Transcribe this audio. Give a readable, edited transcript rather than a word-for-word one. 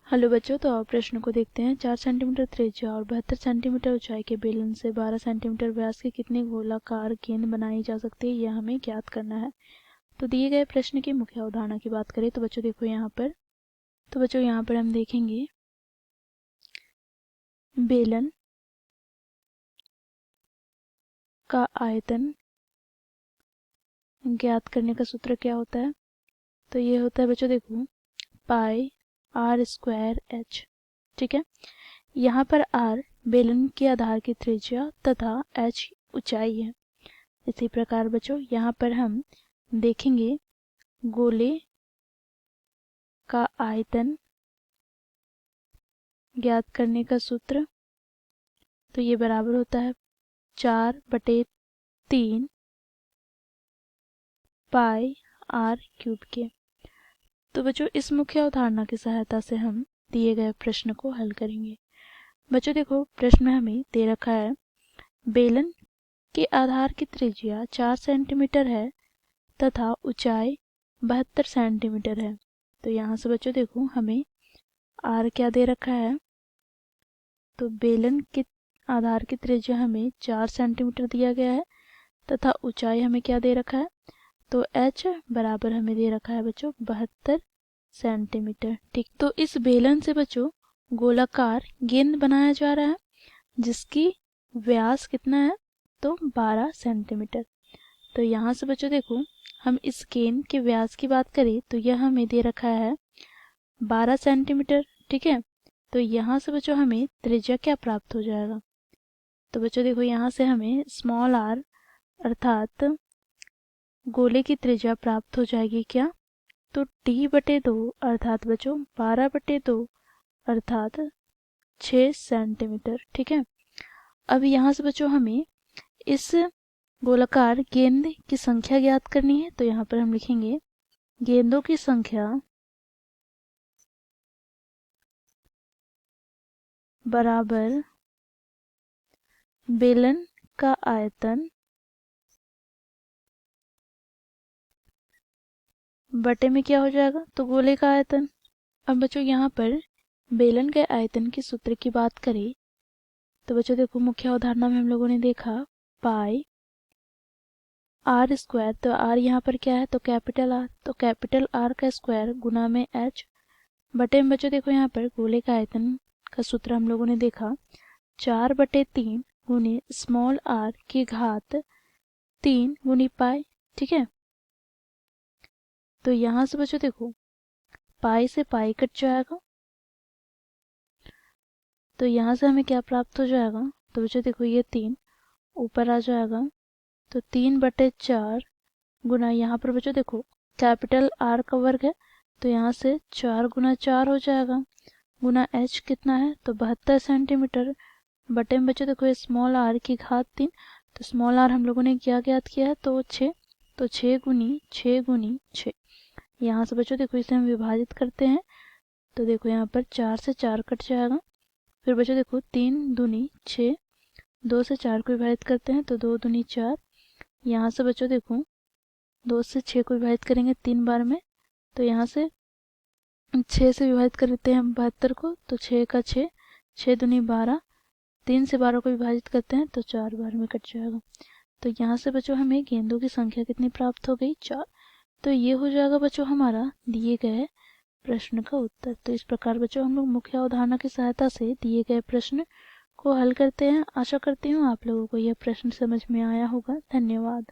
Hello बच्चों, तो आप प्रश्न को देखते हैं। 4 सेंटीमीटर त्रिज्या और 72 सेंटीमीटर ऊंचाई के बेलन से 12 सेंटीमीटर व्यास की कितनी गोलाकार गेंद बनाई जा सकती है, यह हमें ज्ञात करना है। तो दिए गए प्रश्न की मुख्य अवधारणा की बात करें तो बच्चों देखो यहाँ पर हम देखेंगे बेलन का आयतन ज्ञात करने का सूत्र क्या होता है। तो ये होता है बच्चों देखो पाई आर स्क्वायर एच। ठीक है, यहाँ पर r बेलन के आधार की त्रिज्या तथा h ऊंचाई है। इसी प्रकार बच्चों यहाँ पर हम देखेंगे गोले का आयतन ज्ञात करने का सूत्र। तो ये बराबर होता है 4/3 पाई r क्यूब के। तो बच्चों इस मुख्य अवधारणा की सहायता से हम दिए गए प्रश्न को हल करेंगे। बच्चों देखो प्रश्न में हमें दे रखा है बेलन के आधार की त्रिज्या 4 सेंटीमीटर है तथा ऊंचाई 72 सेंटीमीटर है। तो यहाँ से बच्चों देखो हमें r क्या दे रखा है। तो बेलन के आधार की त्रिज्या हमें 4 सेंटीमीटर दिया गया है तथा ऊंचाई हमें क्या दे रखा है। तो h बराबर हमें दे रखा है बच्चों 72 सेंटीमीटर। ठीक, तो इस बेलन से बच्चों गोलाकार गेंद बनाया जा रहा है जिसकी व्यास कितना है तो 12 सेंटीमीटर। तो यहाँ से बच्चों देखो हम इस गेंद के व्यास की बात करें तो यह हमें दे रखा है 12 सेंटीमीटर। ठीक है, तो यहाँ से बच्चों हमें त्रिज्या क्या प्राप्त हो जाएगा। तो बच्चों देखो यहाँ से हमें स्मॉल r अर्थात गोले की त्रिज्या प्राप्त हो जाएगी क्या। तो d/2 अर्थात बच्चों 12/2 अर्थात 6 सेंटीमीटर। ठीक है, अब यहाँ से बच्चों हमें इस गोलाकार गेंद की संख्या ज्ञात करनी है। तो यहाँ पर हम लिखेंगे गेंदों की संख्या बराबर बेलन का आयतन बटे में क्या हो जाएगा तो गोले का आयतन। अब बच्चों यहाँ पर बेलन के आयतन के सूत्र की बात करें तो बच्चों देखो मुख्य अवधारणा में हम लोगों ने देखा पाई आर स्क्वायर। तो आर यहाँ पर क्या है तो कैपिटल आर, तो कैपिटल आर का स्क्वायर गुना में एच बटे में बच्चों देखो यहाँ पर गोले का आयतन का सूत्र हम लोगों ने देखा 4/3 गुने स्मॉल आर की घात 3 गुनी पाई। ठीक है, तो यहाँ से बच्चों देखो पाई से पाई कट जाएगा तो यहाँ से हमें क्या प्राप्त हो जाएगा। तो बच्चों देखो ये 3 ऊपर आ जाएगा तो 3/4 गुना यहाँ पर बच्चों देखो कैपिटल आर का वर्ग है तो यहाँ से 4 गुना 4 हो जाएगा गुना एच कितना है तो 72 सेंटीमीटर बटे में बच्चों देखो स्मॉल आर की घात 3। तो स्मॉल आर हम लोगों ने क्या ज्ञात किया है तो 6, तो 6 गुनी 6 गुनी 6। यहाँ से बच्चों देखो इसे हम विभाजित करते हैं तो देखो यहाँ पर 4 से 4 कट जाएगा। फिर बच्चों देखो 3 दूनी 6, 2 से 4 को विभाजित करते हैं तो 2 दूनी 4। यहाँ से बच्चों देखो 2 से 6 को विभाजित करेंगे 3 बार में तो यहाँ से 6 से विभाजित करते हैं हम 72 को तो 6 का 6, 6 दूनी 12, 3 से 12 को विभाजित करते हैं तो 4 बार में कट जाएगा। तो यहाँ से बच्चों हमें गेंदों की संख्या कितनी प्राप्त हो गई 4। तो ये हो जाएगा बच्चों हमारा दिए गए प्रश्न का उत्तर। तो इस प्रकार बच्चों हम लोग मुख्य अवधारणा की सहायता से दिए गए प्रश्न को हल करते हैं। आशा करती हूँ आप लोगों को यह प्रश्न समझ में आया होगा। धन्यवाद।